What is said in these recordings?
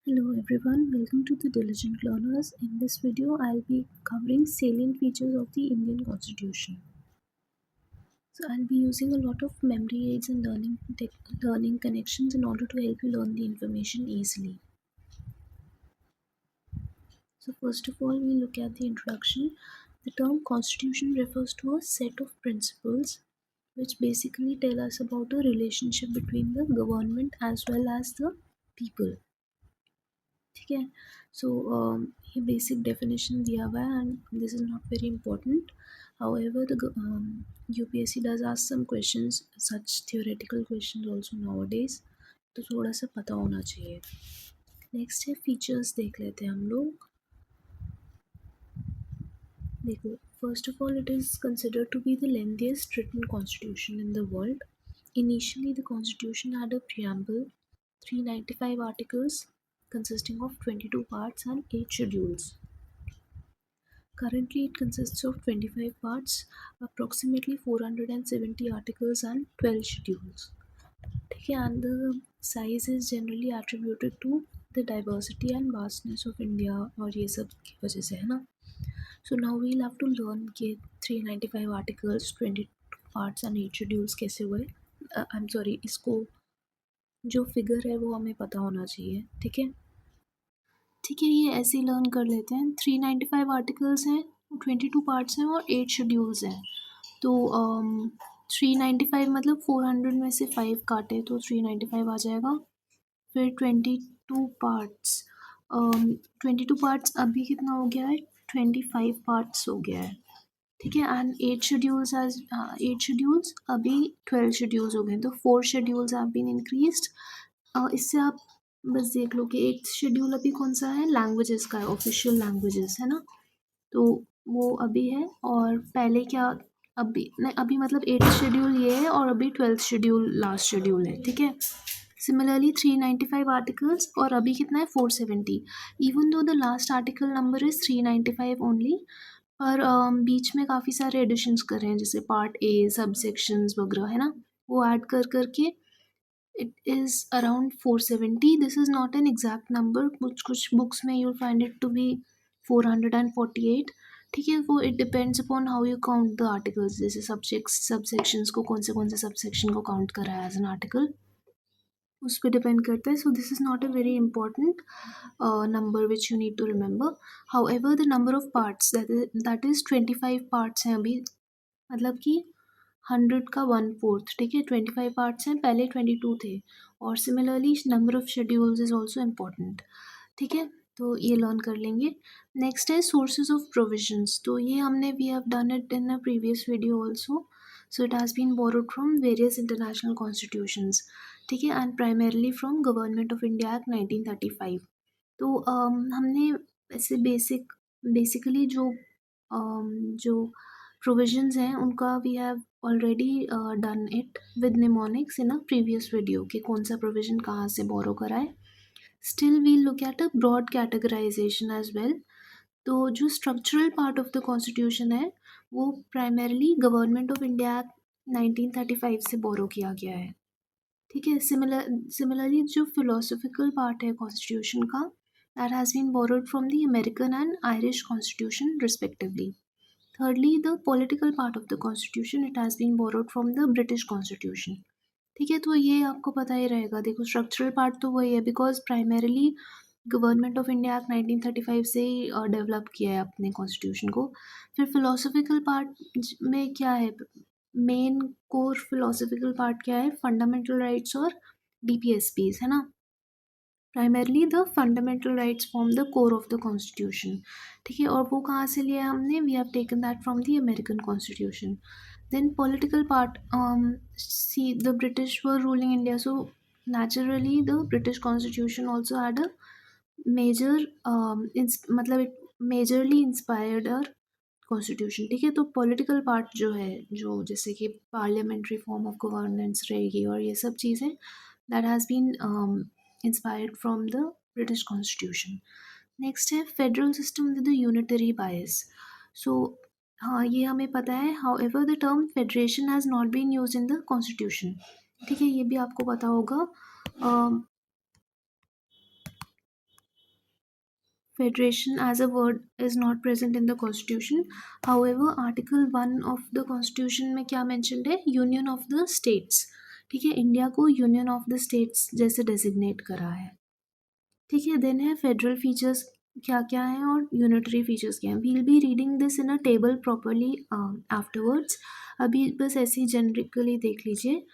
Hello everyone, welcome to the Diligent Learners. In this video, I'll be covering salient features of the Indian Constitution. So I'll be using a lot of memory aids and learning connections in order to help you learn the information easily. So first of all, we look at the introduction. The term Constitution refers to a set of principles which basically tell us about a relationship between the government as well as the people. ठीक है. So ये basic definition दिया हुआ है and this is not very important. However, the UPSC does ask some questions, such theoretical questions also nowadays, तो थोड़ा सा पता होना चाहिए. नेक्स्ट है फीचर्स देख लेते हैं हम लोग. देखो, first of all, it is considered to be the lengthiest written constitution in the world. Initially, the constitution had a preamble, 395 articles consisting of 22 parts and 8 schedules. Currently, it consists of 25 parts, approximately 470 articles and 12 schedules. Okay, and the size is generally attributed to the diversity and vastness of India और ये सब की वजह से है ना. So now we'll have to learn कि 395 articles, 20 parts and 8 schedules कैसे हुए. I'm sorry, इसको जो फिगर है वो हमें पता होना चाहिए. ठीक है. ठीक है, ये ऐसे ही लर्न कर लेते हैं. 395 आर्टिकल्स हैं, 22 पार्ट्स हैं और 8 शेड्यूल्स हैं. तो 395 मतलब 400 में से 5 काटे तो 395 आ जाएगा. फिर 22 पार्ट्स, 22 पार्ट्स अभी कितना हो गया है, 25 पार्ट्स हो गया है. ठीक है. एंड 8 शेड्यूल्स अभी 12 शेड्यूल्स हो गए. तो 4 शेड्यूल्स हैव बीन इंक्रीज्ड. इससे आप बस देख लो कि 8th शेड्यूल अभी कौन सा है, लैंग्वेजेस का है, ऑफिशियल लैंग्वेजेस है ना. तो वो अभी है. और पहले क्या, अभी नहीं, अभी मतलब 8th शेड्यूल ये है और अभी 12th शेड्यूल लास्ट शेड्यूल है. ठीक है. सिमिलरली 395 आर्टिकल्स और अभी कितना है, 470. Even though the last article number is 395 only, पर बीच में काफ़ी सारे एडिशंस कर रहे हैं, जैसे पार्ट ए, सब सेक्शंस वगैरह है ना, वो ऐड कर करके it is around 470. This is not an exact number. कुछ books में you'll find it to be 448. ठीक है. वो it depends upon how you count the articles. जैसे subsections को कौन से subsection को count करा है as an article, उस पर डिपेंड करता है. So this is not a very important number which you need to remember. However the number of parts that is 25 parts हैं अभी, मतलब कि 100 का 1/4. ठीक है. 25 पार्ट्स हैं, पहले 22 थे. और similarly number of schedules is also important. ठीक है. तो ये लर्न कर लेंगे. नेक्स्ट है सोर्सेज ऑफ प्रोविजंस. तो ये हमने we have done it in a previous video also. So it has been borrowed from various international constitutions. ठीक है. And primarily from Government of India Act 1935. तो हमने ऐसे बेसिकली जो प्रोविजंस हैं उनका we have already done it with mnemonics in a previous video कि कौन सा प्रोविजन कहाँ से बोरो करा है. Still we look at a broad categorisation as well. तो जो structural part of the constitution है वो primarily government of India Act 1935 से बोरो किया गया है. ठीक है. सिमिलरली जो फिलोसॉफिकल पार्ट है कॉन्स्टिट्यूशन का, that has been borrowed from the American and Irish constitution respectively. Thirdly, the political part of the constitution, it has been borrowed from the British constitution. ठीक है. तो ये आपको पता ही रहेगा. देखो, स्ट्रक्चरल पार्ट तो वही है because primarily government of India Act 1935 से ही डेवलप किया है अपने कॉन्स्टिट्यूशन को. फिर फिलोसॉफिकल पार्ट में क्या है, मेन कोर फिलोसॉफिकल पार्ट क्या है, फंडामेंटल राइट्स और DPSPs है ना. Primarily the fundamental rights form the core of the constitution. ठीक है. और वो कहाँ से लिया है हमने, we have taken that from the American constitution. Then political part, see the British were ruling India, so naturally the British constitution also had a major मतलब it majorly inspired our constitution. ठीक है. तो political part जो है, जो जैसे कि parliamentary form of governance रहेगी और ये सब चीज़ें, that has been inspired from the British constitution. Next है federal system with the unitary bias. So हाँ, ये हमें पता है. However the term federation has not been use in the constitution. ठीक है. ये भी आपको पता होगा. federation as a word is not present in the constitution. However, article 1 of the constitution में क्या mentioned है, union of the states. ठीक है, इंडिया को यूनियन ऑफ द स्टेट्स जैसे डेजिग्नेट करा है. ठीक है, देन है फेडरल फीचर्स क्या क्या हैं और यूनिटरी फीचर्स क्या हैं. We'll be reading this in a table properly afterwards. अभी बस ऐसे ही जनरिकली देख लीजिए.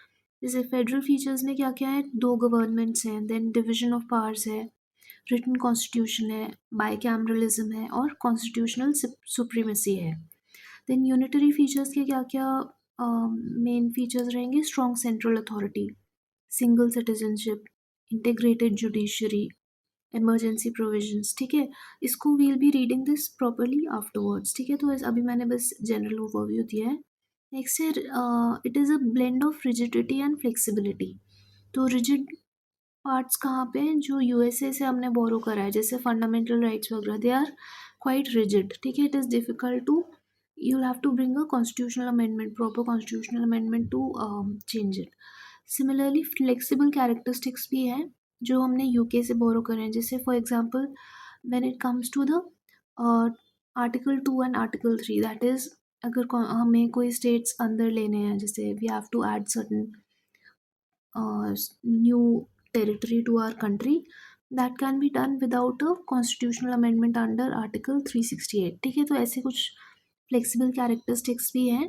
जैसे फेडरल फीचर्स में क्या क्या है, 2 गवर्नमेंट्स हैं, देन डिवीजन ऑफ पावर्स है, रिटन कॉन्स्टिट्यूशन है, बाईकैमरलिज्म है और कॉन्स्टिट्यूशनल सुप्रीमेसी है. देन यूनिटरी फीचर्स के क्या क्या मेन फीचर्स रहेंगे, strong central authority, single citizenship, integrated judiciary, emergency provisions. ठीक है, इसको we'll be reading this properly afterwards. ठीक है, तो अभी मैंने बस जनरल ओवरव्यू दिया है. नेक्स्ट है it is a blend of rigidity and flexibility. तो रिजिड पार्ट्स कहाँ पे हैं, जो यूएसए से हमने बोरो करा है, जैसे फंडामेंटल राइट्स वगैरह, दे आर क्वाइट रिजिड. ठीक है, it is difficult to, you have to bring a constitutional amendment, proper constitutional amendment to change it. Similarly flexible characteristics भी हैं जो हमने यूके से बोरो करे हैं. जैसे for example when it comes to the article 2 and article 3, that is अगर हमें कोई स्टेट्स अंदर लेने हैं, जैसे we have to add certain new territory to our country, that can be done without a constitutional amendment under article 368. ठीक है, तो ऐसे कुछ flexible characteristics भी हैं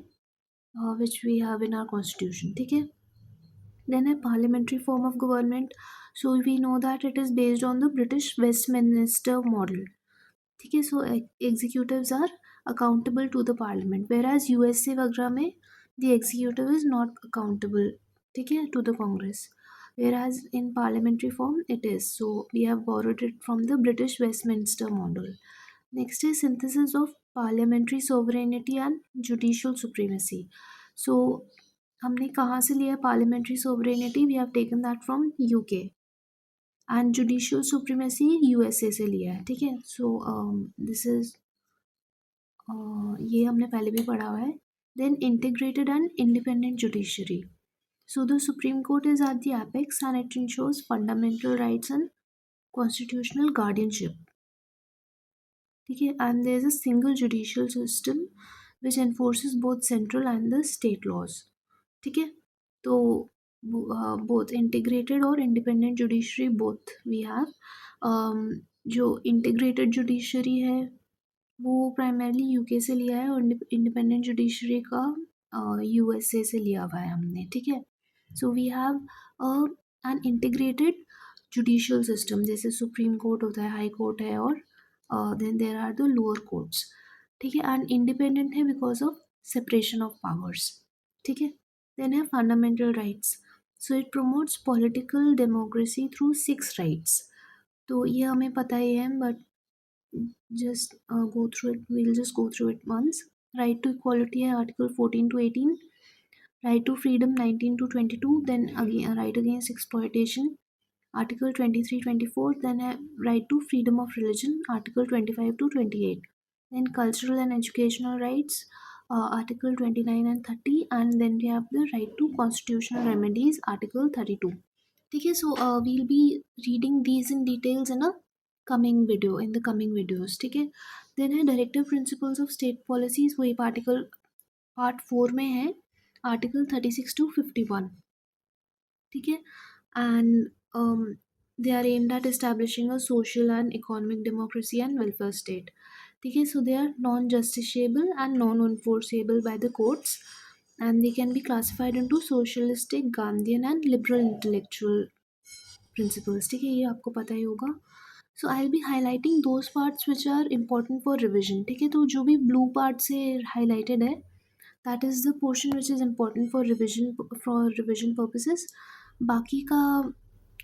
which we have in our constitution. ठीक है, then a parliamentary form of government. So we know that it is based on the British Westminster model. ठीक है, so executives are accountable to the parliament, whereas USA वगैरह में the executive is not accountable, ठीक है, to the Congress, whereas in parliamentary form it is. So we have borrowed it from the British Westminster model. Next is synthesis of parliamentary sovereignty and judicial supremacy. So हमने कहाँ से लिया parliamentary sovereignty? We have taken that from UK. And judicial supremacy USA से लिया है. ठीक है, so this is ये हमने पहले भी पढ़ा हुआ है. Then integrated and independent judiciary. So the supreme court is at the apex and it ensures fundamental rights and constitutional guardianship. ठीक है, and there is a single judicial system which enforces both central and the state laws. ठीक है, तो both integrated और independent judiciary both we have. जो integrated judiciary है वो primarily UK से लिया है और इंडिपेंडेंट जुडिशरी का यूएसए से लिया हुआ है हमने. ठीक है, so we have an integrated judicial system, जैसे सुप्रीम कोर्ट होता है, हाई कोर्ट है और then there are the lower courts. ठीक है, एंड इंडिपेंडेंट है because of separation of powers. ठीक है, देन है fundamental rights. So it promotes political democracy through 6 rights. तो ये हमें पता ही है, but just go through it, we'll just go through it once. Right to equality है article 14 to 18, right to freedom 19 to 22, then again right against exploitation article 23 24, then right to freedom of religion article 25 to 28, then cultural and educational rights article 29 and 30, and then we have the right to constitutional remedies article 32. ठीक है, so we'll be reading these in details in a coming video, in the coming videos. ठीक है, then है directive principles of state policies, वही article part 4 में है, article 36 to 51. ठीक है, and they are aimed at establishing a social and economic democracy and welfare state. ठीक है, so they are non justiciable and non enforceable by the courts, and they can be classified into socialistic, Gandhian and liberal intellectual principles. ठीक है, ये आपको पता ही होगा. So I will be highlighting those parts which are important for revision. ठीक है, तो जो भी ब्लू पार्ट से हाईलाइटेड है, that is the portion which is important for revision purposes. बाकी का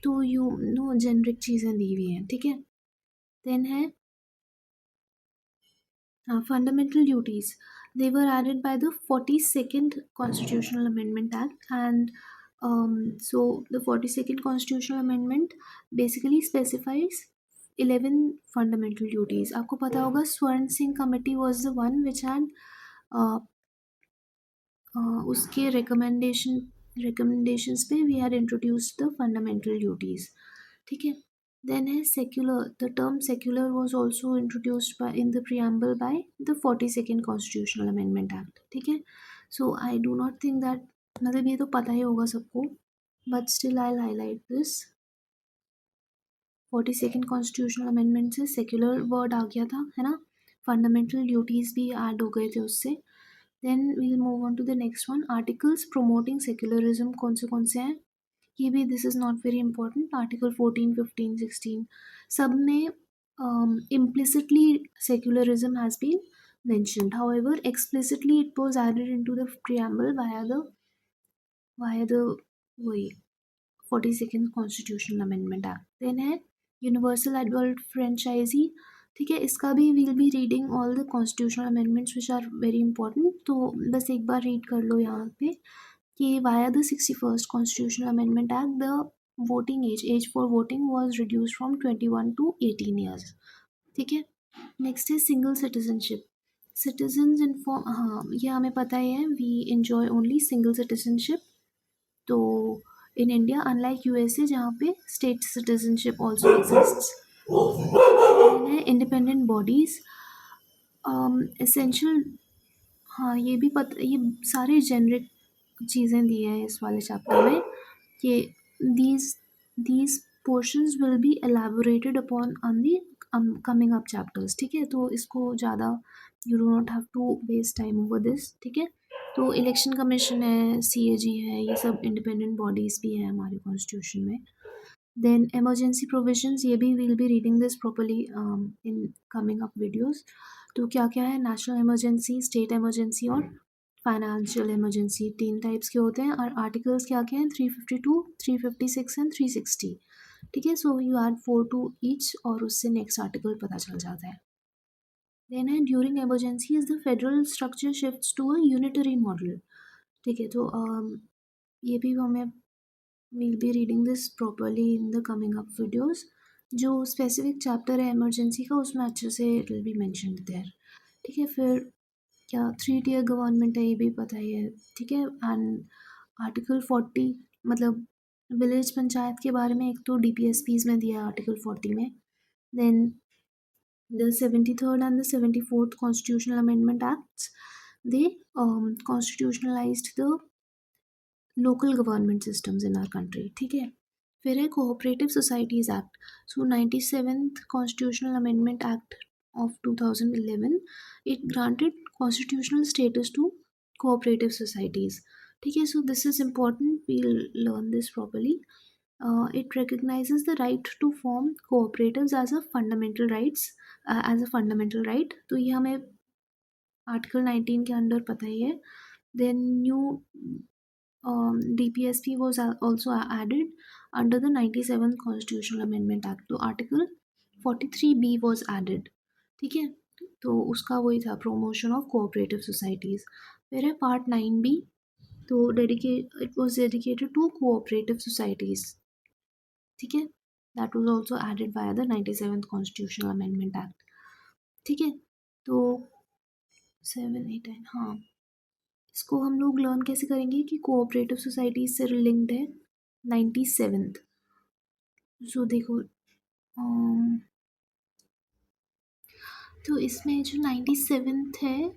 तो यू नो जेनरिक चीज़ें दी हुई हैं. ठीक है, देन है fundamental duties. They were added by the 42nd Constitutional Amendment Act, and so the 42nd Constitutional Amendment basically specifies 11 fundamental duties. आपको पता होगा स्वर्ण Singh committee was the one which had उसके recommendations पे we had introduced the fundamental duties. ठीक है, Then है secular. The term secular was also introduced by in the preamble by the 42nd Constitutional Amendment Act. ठीक है. So I do not think that, मतलब ये तो पता ही होगा सबको, but still I'll highlight this. 42nd constitutional amendment से सेक्युलर वर्ड आ गया था, है ना. फंडामेंटल ड्यूटीज़ भी ऐड हो गए थे उससे. Then we'll move on to the next one. Articles promoting secularism कौन से हैं, ये भी this is not very important. Article 14, 15, 16 सब में implicitly secularism has been mentioned. However, explicitly it was added into the preamble via the वही 42nd Constitutional Amendment Act. Then है universal adult franchise. ठीक है, इसका भी we'll be reading all the constitutional amendments which are very important. तो बस एक बार read कर लो यहाँ पे कि via the 61st Constitutional Amendment Act the voting age for voting was reduce from 21 to 18 years. ठीक है. नेक्स्ट है सिंगल सिटीजनशिप. सिटीजन्स इन्फॉर्म, हाँ ये हमें पता ही है, we enjoy only single citizenship. तो इन इंडिया अनलाइक यूएसए जहाँ पे state citizenship also exists. Independent bodies essential. हाँ ये भी पता, ये सारे जेनरिक चीज़ें दी हैं इस वाले चैप्टर में कि these portions will be elaborated upon on the coming up chapters. ठीक है, तो इसको ज़्यादा you do not have to waste time over this. ठीक है. तो इलेक्शन कमीशन है, सीएजी है, ये सब इंडिपेंडेंट बॉडीज़ भी हैं हमारे कॉन्स्टिट्यूशन में. देन इमरजेंसी प्रोविजंस, ये भी will be reading this properly in coming up videos. तो क्या क्या है, नेशनल इमरजेंसी, स्टेट इमरजेंसी और फाइनेंशियल इमरजेंसी, 3 टाइप्स के होते हैं. और आर्टिकल्स क्या क्या हैं, 352, 356 एंड 360. ठीक है. So you add 4 to each और उससे नेक्स्ट आर्टिकल पता चल जाता है. देन है during emergency is the federal structure shifts to a unitary model. ठीक है. तो ये भी हमें we'll be reading this properly in the coming up videos. जो स्पेसिफिक चैप्टर है इमरजेंसी का उसमें अच्छे से it will be mentioned there. ठीक है. फिर क्या 3 tier गवर्नमेंट है, ये भी पता ही है. ठीक है. एंड आर्टिकल 40, मतलब विलेज पंचायत के बारे में एक तो DPSPs में दिया है आर्टिकल 40 में. Then the 73rd and the 74th Constitutional Amendment Acts, they constitutionalized the local government systems in our country. ठीक है. फिर है cooperative societies act. So 97th constitutional amendment act of 2011 it granted constitutional status to cooperative societies. ठीक है. So this is important, we'll learn this properly. It recognizes the right to form cooperatives as a fundamental rights, as a fundamental right. तो ये हमें article 19 के under पता ही है. Then new DPSP was also added under the 97th Constitutional Amendment Act. तो article 43B was added. ठीक है. तो उसका वही था, promotion of cooperative societies. फिर है पार्ट 9B. तो it was dedicated to cooperative societies. ठीक है. that was also added via the 97th Constitutional Amendment Act. ठीक है. तो 7, 8, 9, हाँ इसको हम लोग लर्न कैसे करेंगे कि कोऑपरेटिव सोसाइटीज से लिंक्ड है 97th. सो देखो तो इसमें जो 97th है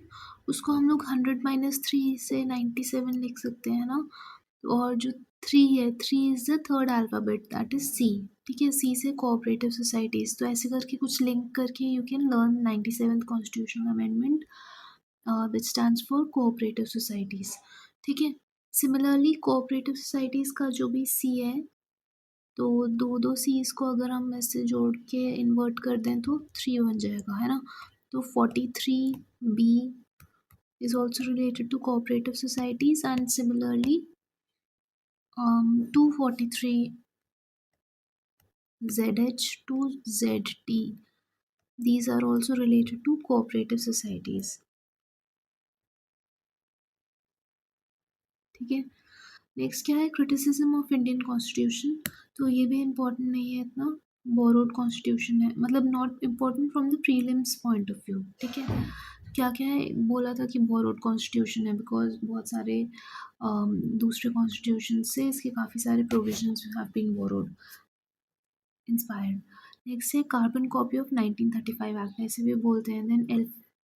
उसको हम लोग 100-3 से 97 लिख सकते हैं ना. और जो 3 है, 3 is the third alphabet, that is C. ठीक है. C से कोऑपरेटिव सोसाइटीज़. तो ऐसे करके कुछ लिंक करके you can learn 97th constitutional amendment which stands for cooperative societies. ठीक है. सिमिलरली कोऑपरेटिव सोसाइटीज़ का जो भी C है, तो दो C's को अगर हम ऐसे जोड़ के इन्वर्ट कर दें तो 3 बन जाएगा, है ना. तो 43B is also related to cooperative societies, and similarly 243ZH to ZT, these are also related to cooperative societies. ठीक है. नेक्स्ट क्या है, क्रिटिसिज्म ऑफ इंडियन कॉन्स्टिट्यूशन. तो ये भी इम्पोर्टेंट नहीं है इतना, बोरोड कॉन्स्टिट्यूशन है, मतलब not important from the prelims point of view. ठीक है. क्या क्या है, बोला था कि बोरोड कॉन्स्टिट्यूशन है बिकॉज बहुत सारे दूसरे कॉन्स्टिट्यूशन से इसके काफ़ी सारे provisions have been borrowed, inspired. Next है कार्बन कॉपी ऑफ 1935 एक्ट, ऐसे भी बोलते हैं. Then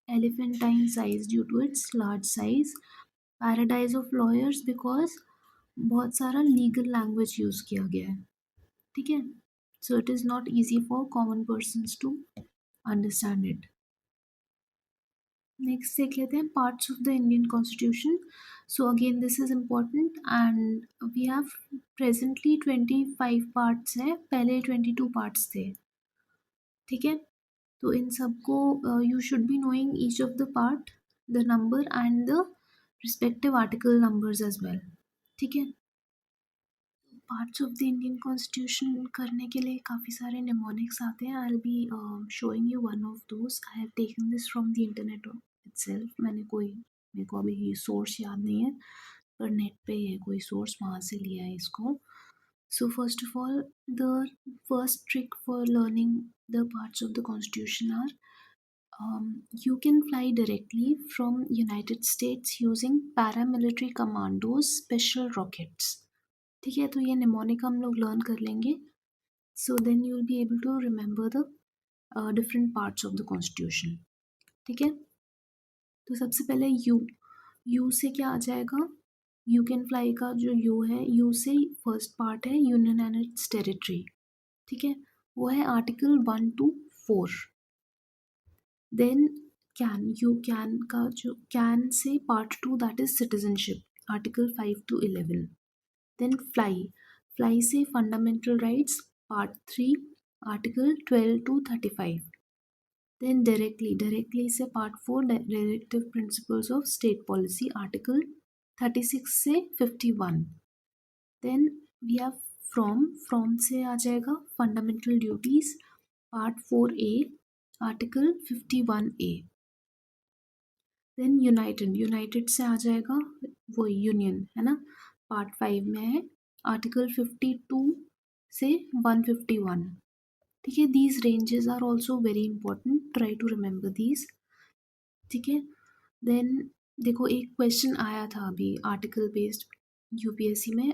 elephantine size due to its large size. Paradise of lawyers because बहुत सारा लीगल लैंग्वेज यूज़ किया गया है. ठीक है, so it is not easy for common persons to understand it. Next देख लेते हैं parts of the Indian constitution. So again this is important and we have presently 25 parts हैं, पहले 22 पार्ट्स थे. ठीक है, तो इन सबको you should be knowing each of the part, the number and the respective article numbers as well. ठीक है, parts of the Indian constitution करने के लिए काफ़ी सारे निमोनिक्स आते हैं. I will be showing you one of those. I have taken this from the internet itself. मेरे को अभी सोर्स याद नहीं है, पर नेट पे ही है कोई सोर्स, वहाँ से लिया है इसको. So first of all, the first trick for learning the parts of the constitution are you can fly directly from United States using paramilitary commandos special rockets. ठीक है, तो ये निमोनिक हम लोग लर्न कर लेंगे. So then you will be able to remember the different parts of the constitution. ठीक है, तो सबसे पहले यू से क्या आ जाएगा. यू कैन फ्लाई का जो यू है, यू से फर्स्ट पार्ट है यूनियन एंड इट्स टेरिटरी. ठीक है, वो है article 1 to 4. Then you can का जो कैन से part 2 that is citizenship, article 5 to 11. Then fly से fundamental rights part 3, article 12 to 35. Then directly से part 4, directive principles of state policy, article 36 से 51. देन वी हैव फ्रॉम से आ जाएगा fundamental duties part 4A, article 51A. Then united से आ जाएगा वो यूनियन है ना, पार्ट 5 में है, आर्टिकल 52 से 151. ठीक है, these ranges are also very important, try to remember these. ठीक है, देन देखो एक क्वेश्चन आया था अभी आर्टिकल बेस्ड यूपीएससी में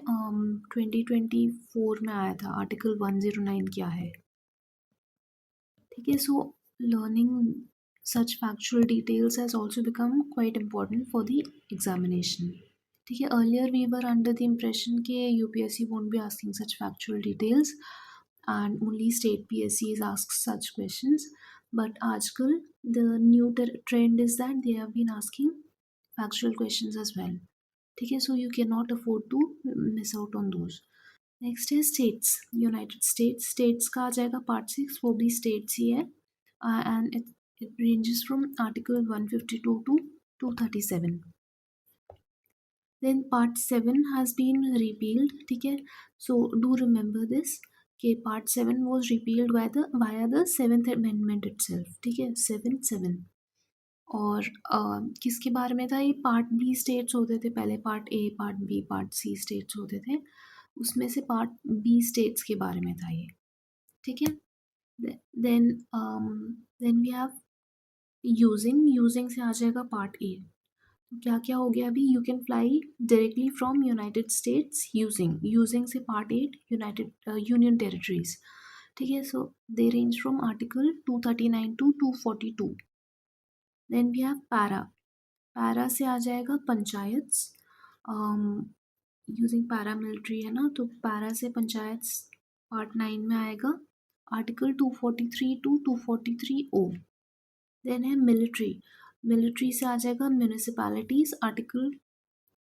2024 में आया था, आर्टिकल 109 क्या है. ठीक है, so learning such factual details has also become quite important for the examination. ठीक है, earlier we were under the impression कि UPSC won't be asking such factual details and only state PSCs ask such questions, but आजकल the new trend is that they have been asking factual questions as well. ठीक है, so you cannot afford to miss out on those. Next है states, United states का आ जाएगा part 6, वो भी states ही है and it ranges from article 152 to 237. Then part 7 has been repealed. ठीक है, so do remember this कि part 7 was repealed via the 7th amendment itself. ठीक है, 7. और किसके बारे में था ये, पार्ट बी स्टेट्स होते थे पहले, part A, part B, part C states होते थे, उसमें से पार्ट बी स्टेट्स के बारे में था ये. ठीक है, देन वी हैव यूजिंग से आ जाएगा पार्ट ए. तो क्या क्या हो गया अभी, you can fly directly from United States using से पार्ट 8 यूनाइटेड यूनियन टेरिटरीज. ठीक है, so they range from article 239 to 242. Then we have para से आ जाएगा पंचायत्स, यूजिंग पैरामिलिट्री है ना, तो पैरा से पंचायत्स पार्ट 9 में आएगा, आर्टिकल 243 to 243O. देन है मिलिट्री से आ जाएगा municipalities, article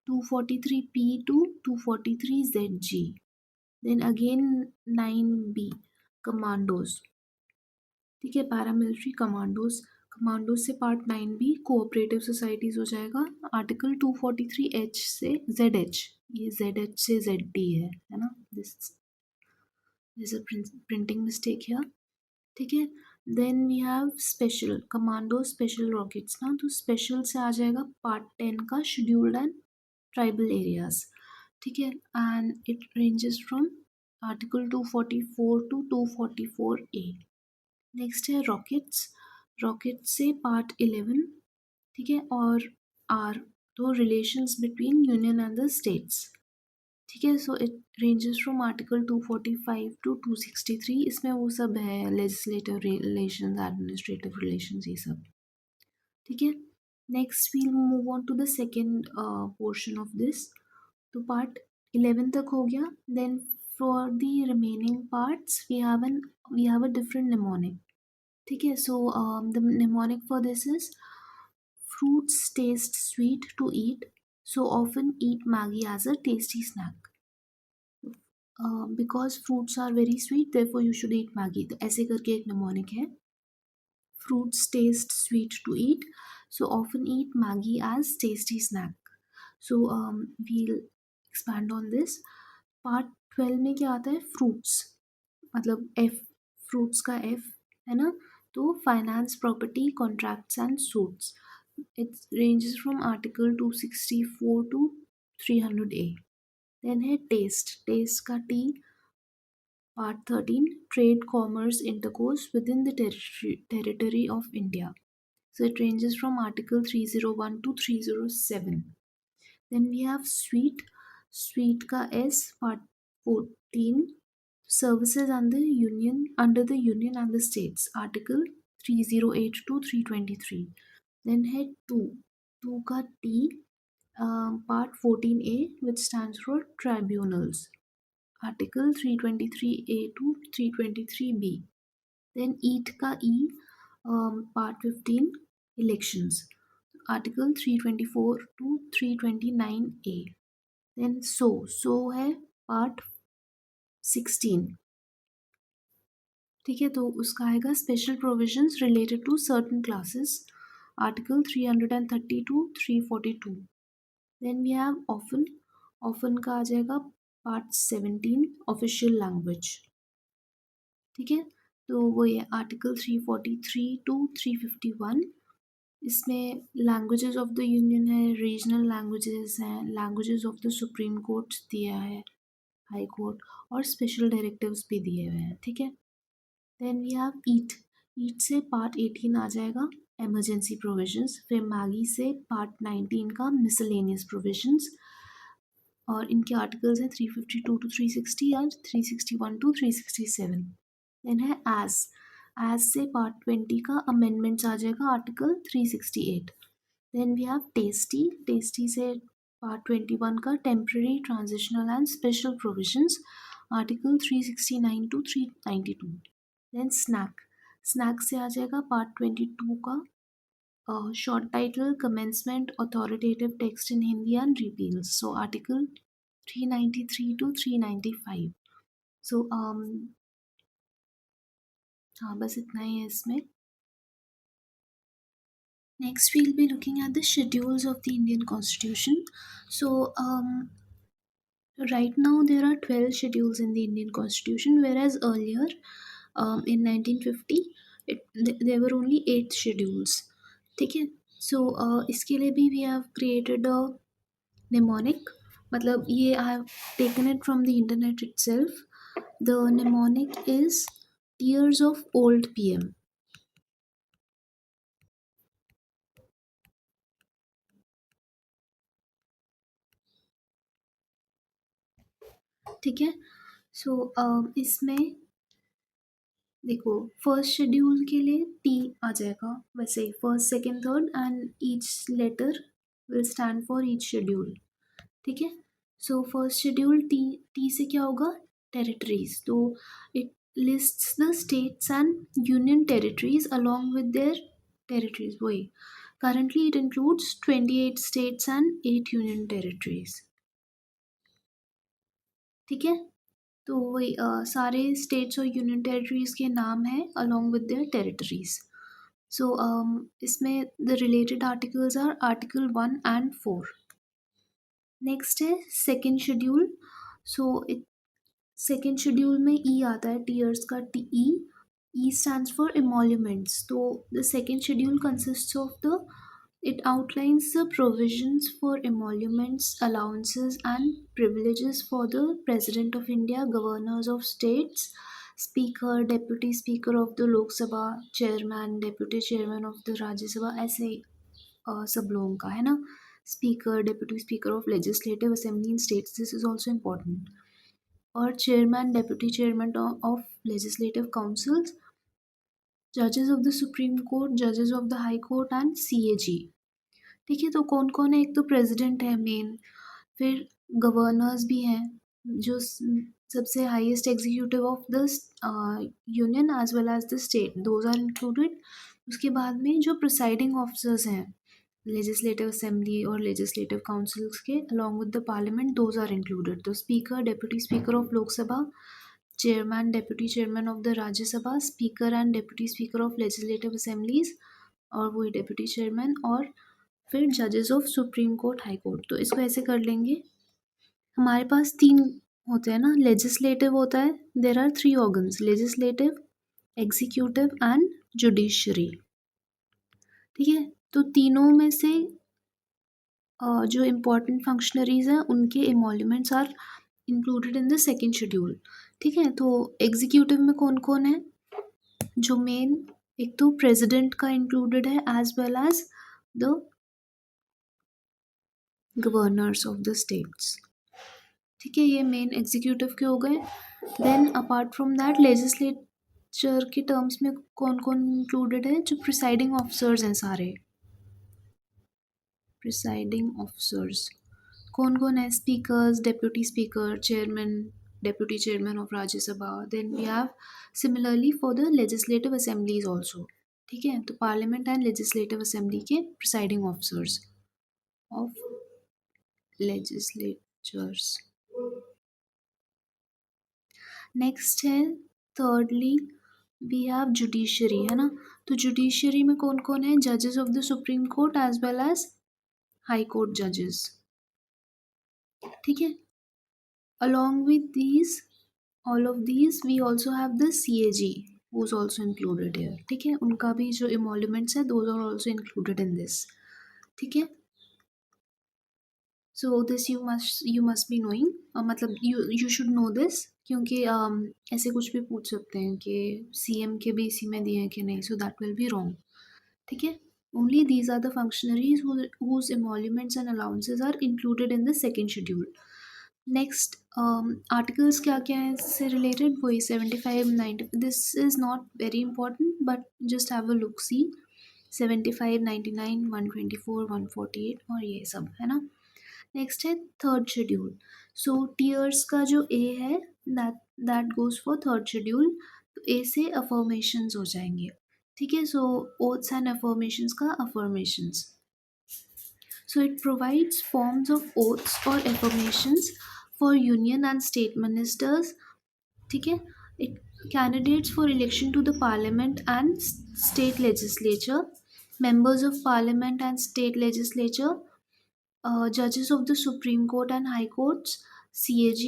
243P to 243ZG. Then again 9B commandos. ठीक है, पैरामिलिट्री कमांडोज से पार्ट 9B कोऑपरेटिव सोसाइटीज हो जाएगा, आर्टिकल 243H से ZH, ये ZH से ZD है ना, this is a printing mistake here. ठीक है, then we have special commando special rockets ना, तो स्पेशल से आ जाएगा पार्ट 10 का शेड्यूल्ड एंड ट्राइबल एरियाज. ठीक है, and it ranges from article 244 to 244A. Next है रॉकेट्स से पार्ट 11. ठीक है, और आर तो relations between union and the states. ठीक है. So it ranges from article 245 to 263. इसमें वो सब है, लेजिस्लेटिव रिलेशंस, एडमिनिस्ट्रेटिव रिलेशंस, ये सब. ठीक है. Next we'll move on to the second portion of this. तो पार्ट 11 तक हो गया. Then for the remaining parts we have a different mnemonic. ठीक है. So the mnemonic for this is: fruits taste sweet to eat, so often eat Maggie as a tasty snack. Because fruits are very sweet, therefore you should eat Maggie. तो ऐसे करके एक mnemonic है. Fruits taste sweet to eat, so often eat Maggie as tasty snack. So we'll expand on this. Part 12 में क्या आता है? Fruits. मतलब F, fruits का F है ना. तो finance, property, contracts and suits. It ranges from article 264 to 300A. Then है taste. Taste का T. Part 13, trade, commerce, intercourse within the territory of India. So it ranges from article 301 to 307. Then we have sweet. Sweet ka S, part 14, services under the union and the states, article 308 to 323. Then head 2. 2 ka T, part 14A, which stands for tribunals, article 323A to 323B. Then eat ka E, part 15, elections, article 324 to 329A. Then so है part 16. ठीक है. तो उसका आएगा special provisions related to certain classes, article 330 to 342. Then we have often. Often का आ जाएगा part 17, official language. ठीक है. तो वो ये आर्टिकल 343 टू 351. इसमें लैंग्वेजेस ऑफ द यूनियन है, रीजनल लैंग्वेजेस हैं, languages of the supreme court दिया है, हाई कोर्ट, और स्पेशल डायरेक्टिव्स भी दिए हुए हैं. ठीक है. देन वी हैव ईट. ईट से पार्ट 18 आ जाएगा, एमरजेंसी प्रोविजंस. फिर मैगी से पार्ट 19 का मिसलेनियस प्रोविजंस, और इनके आर्टिकल्स हैं 352 टू 360 और 361 टू 367. देन है एज. एज से पार्ट 20 का अमेंडमेंट्स आ जाएगा, article 368. Then we have tasty. Tasty से पार्ट 21 का temporary, transitional and special provisions, article 369 to 392. Then snack. Snack से आ जाएगा पार्ट 22 का short title, commencement, authoritative text in Hindi and repeals, so article 393 to 395. So हाँ, बस इतना ही है इसमें. Next, we'll be looking at the schedules of the Indian Constitution. So, right now there are 12 schedules in the Indian Constitution, whereas earlier, in 1950, there were only 8 schedules. ठीक है. So, इसके लिए भी we have created a mnemonic. मतलब ये I have taken it from the internet itself. The mnemonic is Tears of Old PM. ठीक है. सो इसमें देखो, फर्स्ट शेड्यूल के लिए टी आ जाएगा, वैसे first, second, third and each letter will stand for each schedule. ठीक है. So first schedule T. T से क्या होगा? टेरिटरीज. तो it lists the states and union territories along with their territories. वही currently it includes 28 states and 8 union territories. ठीक है. तो वही सारे स्टेट्स और यूनियन टेरिटरीज के नाम हैं along with their territories. So इसमें the related articles are article 1 and 4. Next है सेकेंड शेड्यूल. सो सेकेंड शेड्यूल में ई आता है, टीयर्स का T. E stands for emoluments. तो the second schedule consists of the It outlines the provisions for emoluments, allowances and privileges for the President of India, governors of states, Speaker, Deputy Speaker of the Lok Sabha, Chairman, Deputy Chairman of the Rajya Sabha, ऐसे सब लोगों का है ना. Speaker, Deputy Speaker of Legislative Assembly in states. This is also important. Or Chairman, Deputy Chairman of Legislative Councils, Judges of the Supreme Court, Judges of the High Court and CAG. ठीक है, तो कौन कौन है? एक तो president है main, फिर गवर्नर्स भी हैं जो सबसे highest executive of the union as well as the state, those are included. उसके बाद में जो प्रिसाइडिंग ऑफिसर्स हैं लेजिस्लेटिव असेंबली और लेजिस्लेटिव काउंसिल्स के along with the parliament, those are included. तो speaker, deputy speaker of Lok Sabha, chairman, deputy chairman of the Rajya Sabha, speaker and deputy speaker of legislative assemblies और वही डेप्यूटी चेयरमैन, और फिर जजेस of supreme court, high court. तो इसको ऐसे कर लेंगे. हमारे पास 3 होते हैं ना, लेजिस्लेटिव होता है, there are 3 organs, legislative, executive and judiciary. ठीक है, तो तीनों में से जो इम्पोर्टेंट फंक्शनरीज हैं उनके emoluments are included in the second schedule. ठीक है, तो एग्जीक्यूटिव में कौन कौन है? जो मेन, एक तो प्रेसिडेंट का इंक्लूडेड है as well as the governors of the states. ठीक है, ये मेन एग्जीक्यूटिव के हो गए. Then apart from that legislature के टर्म्स में कौन कौन इंक्लूडेड है? जो प्रिसाइडिंग ऑफिसर्स हैं सारे. प्रिसाइडिंग ऑफिसर्स कौन कौन है? Speakers, deputy speaker, chairman, deputy chairman of Rajya Sabha. Then we have similarly for the legislative assemblies also. ठीक है, तो पार्लियामेंट एंड लेजिस्लेटिव असेंबली के presiding officers of legislatures. Next है थर्डली वी हैव जुडिशरी, है ना. तो जुडिशरी में कौन कौन है? जजेस of the supreme court as well as high court जजेस. ठीक है, along with these, all of these we also have the CAG who is also included here. ठीक है, उनका भी जो emoluments है those are also included in this. ठीक है, so this you must be knowing, मतलब you should know this, क्योंकि ऐसे कुछ भी पूछ सकते हैं कि CM के भी इसी में दिए हैं कि नहीं, so that will be wrong. ठीक है, only these are the functionaries whose emoluments and allowances are included in the second schedule. Next articles क्या क्या हैं इससे रिलेटेड? वही 75, 90. This is not very important but just have a look. See 75, 99, 124, 148 और ये सब, है ना. नेक्स्ट है थर्ड शेड्यूल. सो टीयर्स का जो ए है that goes for third schedule. तो ए से अफर्मेशंस हो जाएंगे. ठीक है, सो ओथ्स एंड अफर्मेशंस का affirmations. So it provides forms of oaths or affirmations for union and state ministers. ठीक है, it candidates for election to the parliament and state legislature, members of parliament and state legislature, judges of the Supreme Court and High Courts, CAG.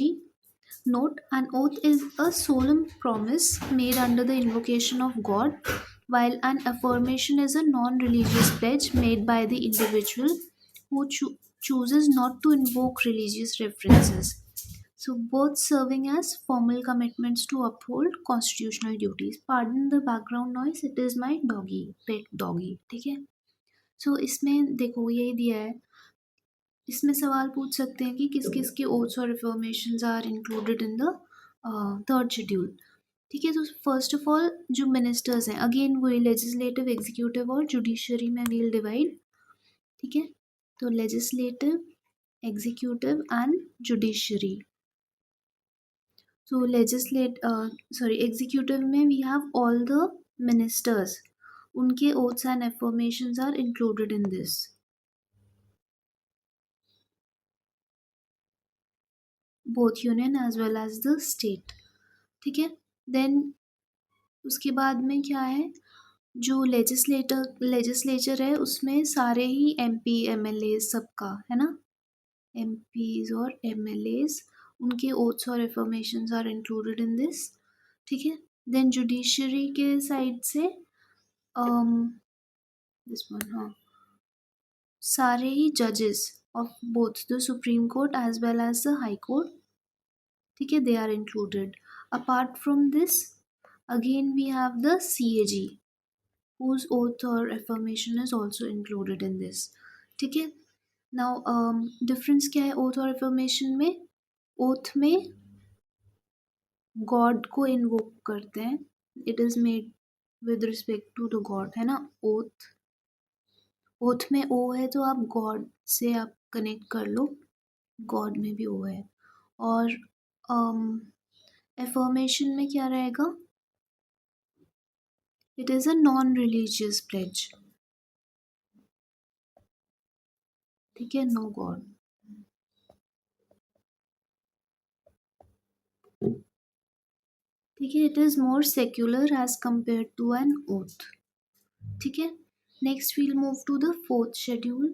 Note: an oath is a solemn promise made under the invocation of God, while an affirmation is a non religious pledge made by the individual who chooses not to invoke religious references. So, both serving as formal commitments to uphold constitutional duties. Pardon the background noise, it is my doggy, pet doggy. ठीक है, so इसमें देखो यही दिया है. इसमें सवाल पूछ सकते हैं कि किस किस के ओथ्स और affirmations are included in the third schedule. ठीक है, तो फर्स्ट ऑफ ऑल जो मिनिस्टर्स हैं, अगेन वही लेजिस्लेटिव, एग्जीक्यूटिव और जुडिशरी में वील डिवाइड. ठीक है, तो legislative, executive and judiciary. So executive में we have all the ministers, उनके oaths and affirmations are included in this. Both union as well as the state. ठीक है, देन उसके बाद में क्या है? जो लेजिस्लेचर है उसमें सारे ही MP MLA सबका, है ना, MPs और MLAs, उनके ओथ्स और affirmations are included in this. ठीक है, देन जुडिशरी के साइड से दिस वन, हाँ, सारे ही जजेस of both the supreme court as well as the high court. ठीक है, they are included. Apart from this again we have the CAG whose oath or affirmation is also included in this. ठीक है, now difference क्या है oath और affirmation में? Oath में God को इन्वोक करते हैं, it is made with respect to the God, है ना। ओथ, ओथ में ओ है तो आप गॉड से आप कनेक्ट कर लो, गॉड में भी ओ है। और एफर्मेशन में क्या रहेगा? It is a non religious pledge, ठीक है, नो गॉड। ठीक है, it is more secular as compare to an oath, ठीक है। Next we'll move to the fourth schedule.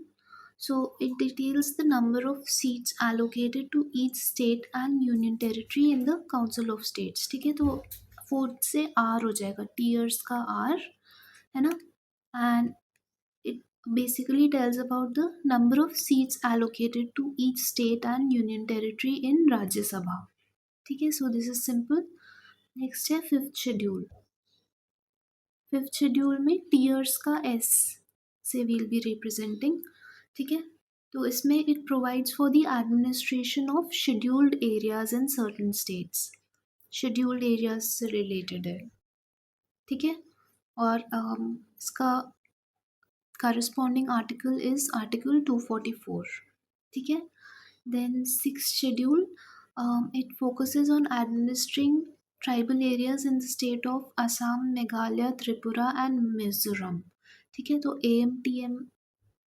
So it details the number of seats allocated to each state and union territory in the Council of States. ठीक है, तो fourth से are हो जाएगा, tears का are, है ना। And it basically tells about the number of seats allocated to each state and union territory in Rajya Sabha. ठीक है, so this is simple. Next है फिफ्थ शेड्यूल. फिफ्थ शेड्यूल में tears का S से will be representing, ठीक है। तो इसमें it provides for the administration of scheduled areas in certain states, scheduled areas से रिलेटेड है, ठीक है। और इसका corresponding article is article 244, ठीक है। Then sixth schedule, it focuses on administering tribal areas in the state of Assam, Meghalaya, Tripura and Mizoram, ठीक है। तो AMTM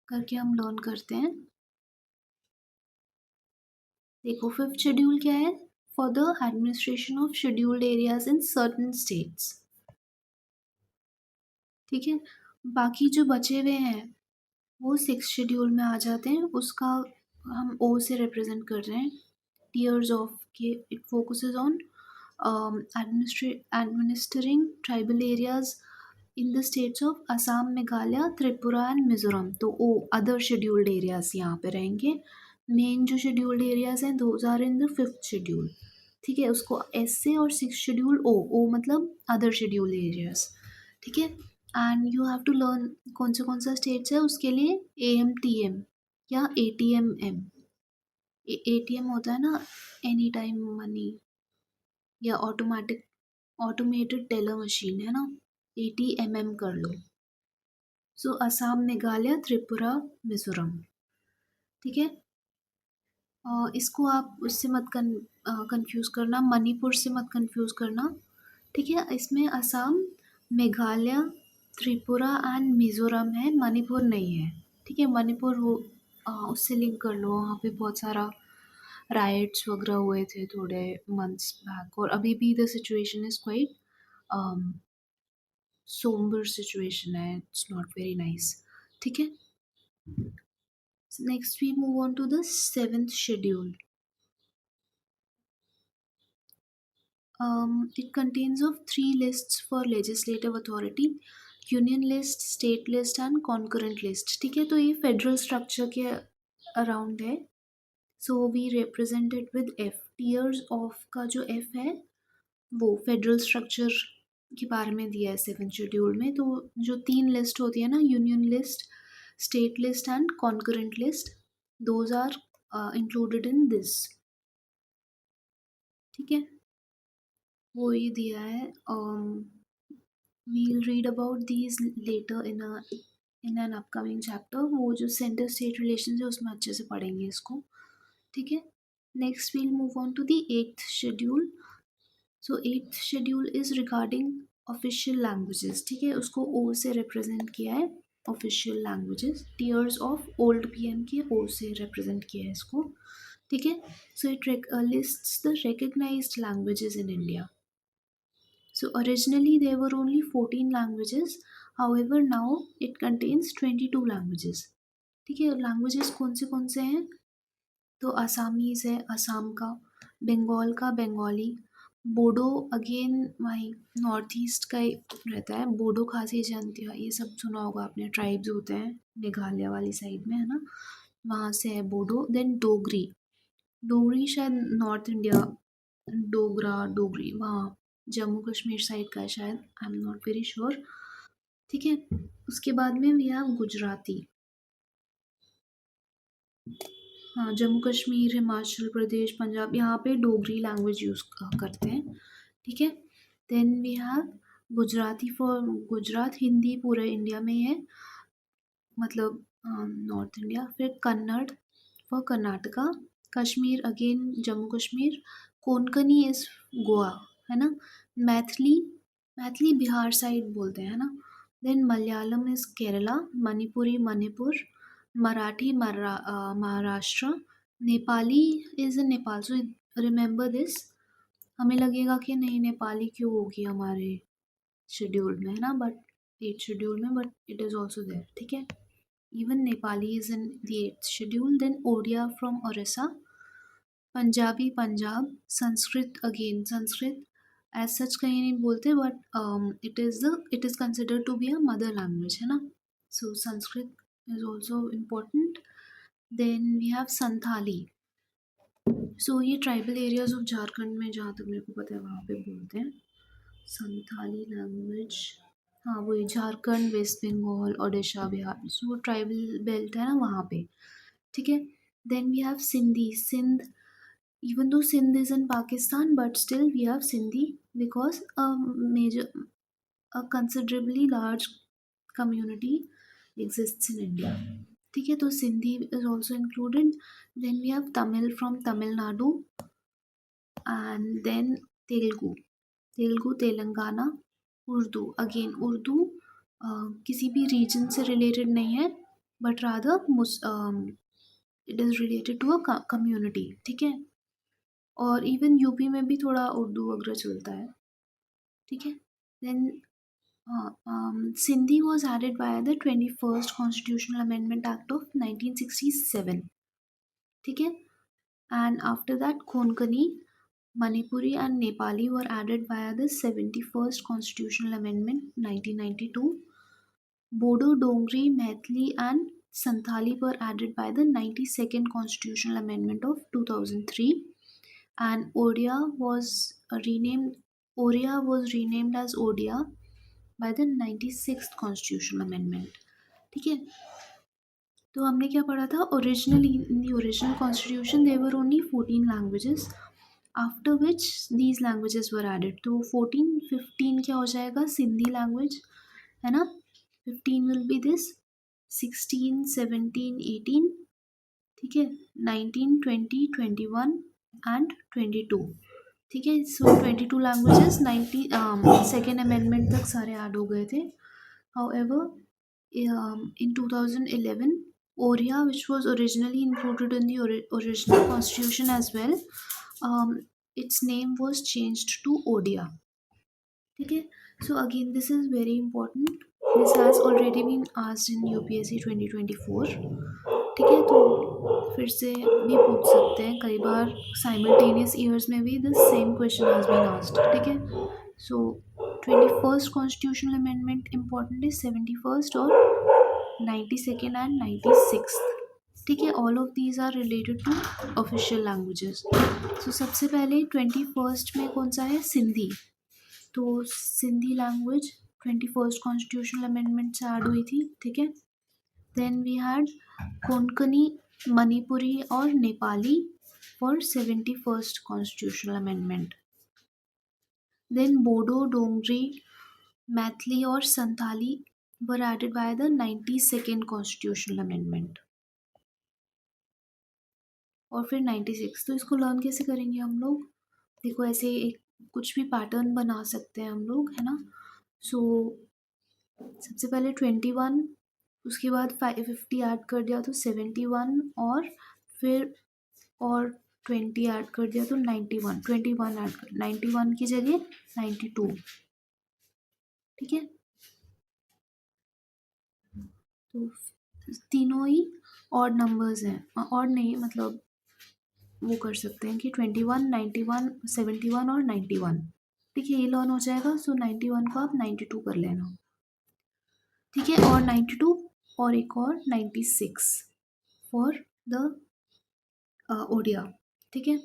करके हम लर्न करते हैं। देखो फिफ्थ शेड्यूल क्या है? For the administration of scheduled areas in certain states, ठीक है। बाकी जो बचे हुए हैं वो सिक्स शेड्यूल में आ जाते हैं, उसका हम ओ से रिप्रेजेंट कर रहे हैं, टीयर्स ऑफ के। It focuses on administering tribal areas in the states of Assam, Meghalaya, Tripura and Mizoram. तो ओ अदर शेड्यूल्ड एरियाज यहाँ पे रहेंगे। मेन जो शेड्यूल्ड एरियाज हैं those are in the fifth schedule, ठीक है। उसको एस से, और सिक्स शेड्यूल ओ, ओ मतलब अदर शेड्यूल्ड एरियाज, ठीक है। And you have to learn कौन सा स्टेट्स है उसके लिए AMTM या ATMM। ATM होता है ना, एनी टाइम मनी, या ऑटोमेटेड टेलर मशीन, है ना। ATMM कर लो। सो असम, मेघालय, त्रिपुरा, मिजोरम, ठीक है। इसको आप उससे मत कंफ्यूज करना, मणिपुर से मत कंफ्यूज करना, ठीक है। इसमें असम, मेघालय, त्रिपुरा एंड मिजोरम है, मणिपुर नहीं है, ठीक है। मणिपुर वो उससे लिंक कर लो, वहाँ पे बहुत सारा राइट्स वगैरह हुए थे थोड़े मंथ्स बैक, और अभी भी the situation is quite somber situation है, इट्स नॉट वेरी नाइस, ठीक है। Next we move on to the seventh schedule. It contains of three lists for legislative authority: union list, state list and concurrent list, ठीक है। तो ये federal structure के around है। So we represented with F, tears of का जो F है वो फेडरल स्ट्रक्चर के बारे में दिया है सेवन शेड्यूल में। तो जो तीन लिस्ट होती है ना, union list, state list and concurrent list, those are included in this, ठीक है। वो ये दिया है, we'll read about these later in an upcoming chapter. वो जो सेंटर स्टेट रिलेशन है उसमें अच्छे से पढ़ेंगे इसको, ठीक है। Next we'll move on to the eighth schedule. So eighth schedule is regarding official languages, ठीक है। उसको ओ से रिप्रेजेंट किया है, official languages, tears of old PM के ओ से रिप्रेजेंट किया है इसको, ठीक है। So it lists the recognised languages in India. So originally there were only 14 languages, however now it contains 22 languages, ठीक है। लैंग्वेजेस कौन से हैं? तो असामीज़ है, असम का, बंगाल का बंगाली, बोडो अगेन वहीं नॉर्थ ईस्ट का ही रहता है, बोडो खासी जनतिया, ये सब सुना होगा आपने, ट्राइब्स होते हैं मेघालय वाली साइड में, है ना, वहाँ से है बोडो। देन डोगरी, डोगरी शायद नॉर्थ इंडिया, डोगरा डोगरी वहाँ जम्मू कश्मीर साइड का है शायद, I am not very sure, ठीक है। उसके बाद में वी हैव गुजराती, हाँ, जम्मू कश्मीर, हिमाचल प्रदेश, पंजाब, यहाँ पे डोगरी लैंग्वेज यूज़ करते हैं, ठीक है। Then we have Gujarati for Gujarat, Hindi पूरे इंडिया में है, मतलब नॉर्थ इंडिया। फिर Kannada for Karnataka, Kashmir again Jammu Kashmir, Konkani is Goa, है ना। मैथिली, मैथिली बिहार साइड बोलते हैं, है ना। Then Malayalam is Kerala, Manipuri Manipur, Marathi Maharashtra, Nepali is in Nepal. So remember this. हमें लगेगा कि नहीं नेपाली क्यों होगी हमारे शेड्यूल में, है ना, बट 8th शेड्यूल में, but it is also there, ठीक है। Even Nepali is in the 8th schedule. Then Odia from Orissa, Punjabi Punjab, Sanskrit again Sanskrit as such कहीं नहीं बोलते, but it is considered to be a mother language, है ना. So Sanskrit is also important. Then we have Santhali. So ये tribal areas of Jharkhand में जहाँ तक मेरे को पता है वहाँ पे बोलते हैं संथाली लैंग्वेज। हाँ वही Jharkhand, West Bengal, Odisha, Bihar, so tribal belt है ना वहाँ पे, ठीक है। Then we have Sindhi, Sindh, even though Sindh is in Pakistan, but still we have Sindhi because a considerably large community exists in India. ठीक है, तो Sindhi is also included. Then we have Tamil from Tamil Nadu, and then Telugu, Telugu Telangana, Urdu again Urdu किसी भी region से related नहीं है, but rather it is related to a community, ठीक है। और इवन यूपी में भी थोड़ा उर्दू वगैरह चलता है, ठीक है। Then Sindhi was added by the 21st constitutional amendment act of 1967, ठीक है। And after that Konkani, Manipuri and Nepali were added via the 71st Constitutional Amendment 1992. Bodo, Dongri, Maithili and Santhali were added by the 92nd Constitutional Amendment of 2003. And Oriya was renamed as Odia by the 96th Constitutional Amendment. ठीक है, तो हमने क्या पढ़ा था, originally in the original constitution there were only 14 languages, after which these languages were added. तो 15 क्या हो जाएगा, सिंधी लैंग्वेज, है ना। 15 विल बी दिस, 16 17 18, ठीक है, 19 20 21 एंड 22, ठीक है। सो 22 लैंग्वेजेस 90 सेकेंड अमेंडमेंट तक सारे ऐड हो गए थे। However in 2011, Oriya, which was originally included in the original constitution as well, its name was changed to Odia, ठीक है। So again this is very important, this has already been asked in UPSC 2024, ठीक है। तो फिर से भी पूछ सकते हैं, कई बार साइमल्टेनियस ईयर्स में भी the same question has been asked, ठीक है। सो 21st कॉन्स्टिट्यूशनल अमेंडमेंट इम्पॉर्टेंट है, 71st और 92nd एंड 96th, ठीक है। All of these are related to official languages. So सबसे पहले 21st में कौन सा है, सिंधी। तो Sindhi language 21st constitutional amendment से ऐड हुई थी, ठीक है। Then we had Konkani, Manipuri और Nepali for 71st constitutional amendment. Then Bodo, Dongri, Maithili और Santhali were added by the 92nd constitutional amendment. और फिर 96, तो इसको लर्न कैसे करेंगे हम लोग, देखो ऐसे एक कुछ भी पैटर्न बना सकते हैं हम लोग, है ना। सो सबसे पहले 21, उसके बाद 50 ऐड कर दिया तो 71, और फिर और 20 ऐड कर दिया तो 91, 21 ऐड कर, 91 की जगह 92, ठीक है। तो तीनों ही ऑड नंबर्स हैं, ऑड नहीं मतलब वो कर सकते हैं कि 21, 91, 71 और 91, ठीक है, ये लर्न हो जाएगा। सो 91 को आप 92 कर लेना, ठीक है। और 92 और एक और 96 फॉर द ओडिया, ठीक है।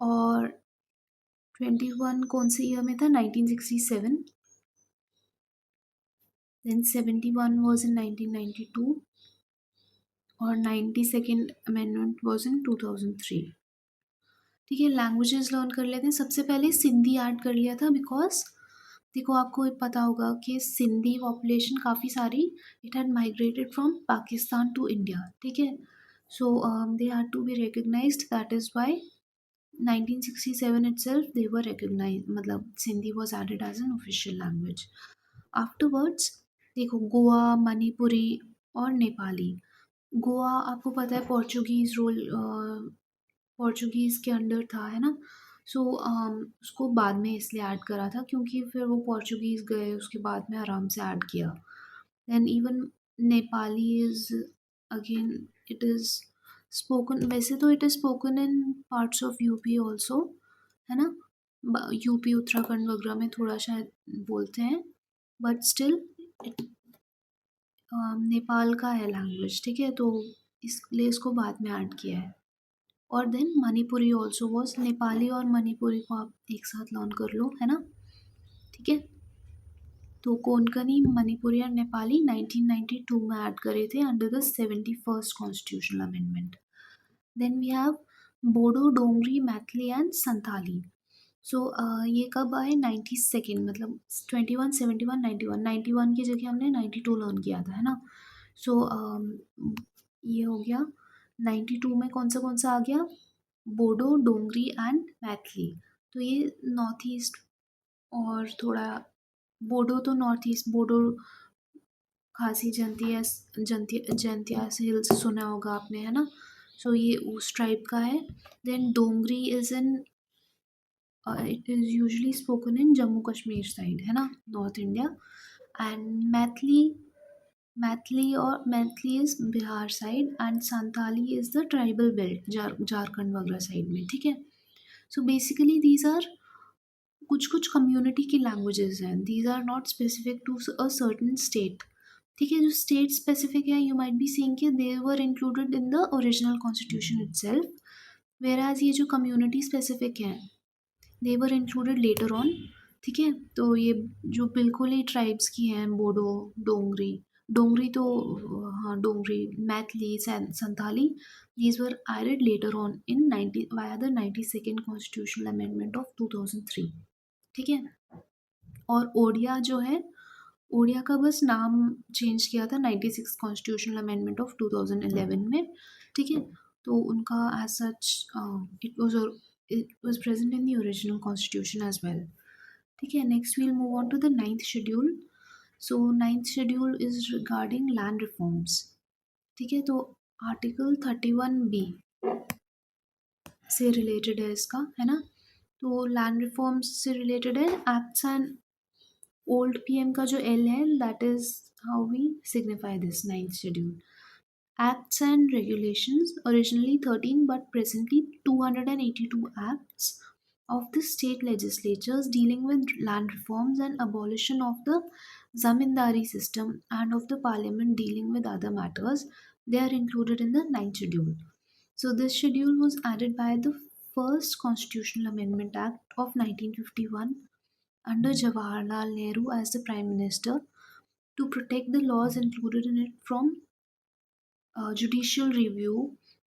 और 21 कौन से ईयर में था, 1967। देन 71 वॉज इन 1992, और 92nd अमेंडमेंट वाज इन 2003। ठीक है, लैंग्वेजेस लर्न कर लेते हैं। सबसे पहले सिंधी ऐड कर लिया था बिकॉज देखो आपको पता होगा कि सिंधी पॉपुलेशन काफ़ी सारी it had migrated from Pakistan to India. ठीक है, so they had to be recognized, that is why 1967 itself they were recognized, मतलब Sindhi was added as an official language. Afterwards देखो गोवा, मणिपुरी और नेपाली। गोवा आपको पता है पोर्चुगीज़ रोल, पोर्चुगीज़ के अंडर था, है ना। सो उसको बाद में इसलिए ऐड करा था क्योंकि फिर वो पोर्चुगीज़ गए उसके बाद में आराम से ऐड किया। Then even Nepali is again it is spoken, वैसे तो it is spoken in parts of UP also, है ना। यूपी उत्तराखंड वगैरह में थोड़ा शायद बोलते हैं, बट स्टिल नेपाल का है लैंग्वेज। ठीक है, तो इसलिए इसको बाद में ऐड किया है। और then Manipuri also was, Nepali और मणिपुरी को आप एक साथ लर्न कर लो, है ना। ठीक है, तो कोंकणी, मणिपुरी और नेपाली 1992 में ऐड करे थे under the 71st constitutional amendment. Then we have Bodo, Dongri, Maithili and Santhali. So ये कब आए? 92nd, मतलब 21, 71, 91, 91 की जगह हमने 92 लर्न किया था, है ना। सो ये हो गया 92 में कौन सा आ गया? बोडो, डोंगरी एंड मैथिली। तो ये नॉर्थ ईस्ट और थोड़ा बोडो, तो नॉर्थ ईस्ट बोडो, खासी जंतियास हिल्स सुना होगा आपने, है ना। सो ये उस ट्राइब का है। Then Dogri is in, it is usually spoken in Jammu Kashmir side, है ना, north India. And Maithili is Bihar side and Santhali is the tribal belt, Jharkhand वगैरह साइड में। ठीक है, सो बेसिकली दीज आर कुछ कुछ कम्युनिटी की लैंग्वेजेस हैं, these are not specific to a certain state. ठीक है, जो स्टेट स्पेसिफिक है यू माइट बी सीइंग कि they were included in the original constitution itself, whereas ये जो कम्युनिटी स्पेसिफिक हैं they were included later on. ठीक है, तो ये जो बिल्कुल ही ट्राइब्स की हैं, बोडो, डोंगरी, डोंगरी तो हाँ डोंगरी, Maithili, Santhali, these were added later on in 90 via the 92nd constitutional amendment of 2003। ठीक है, और ओडिया जो है, ओडिया का बस नाम चेंज किया था 96 कॉन्स्टिट्यूशनल अमेंडमेंट ऑफ 2011 में। ठीक है, तो उनका as such it was present in the original constitution as well. ठीक है, next we'll move on to the 9th schedule. So 9th schedule is regarding land reforms. ठीक है, तो आर्टिकल 31B से रिलेटेड है इसका, है ना। तो लैंड रिफॉर्म्स से रिलेटेड है। एक्ट्स एंड ओल्ड पीएम का जो एल है that is how we signify this 9th schedule. Acts and regulations, originally 13 but presently 282 acts of the state legislatures dealing with land reforms and abolition of the zamindari system and of the parliament dealing with other matters, they are included in the 9th schedule. So this schedule was added by the first constitutional amendment act of 1951 under Jawaharlal Nehru as the prime minister to protect the laws included in it from judicial review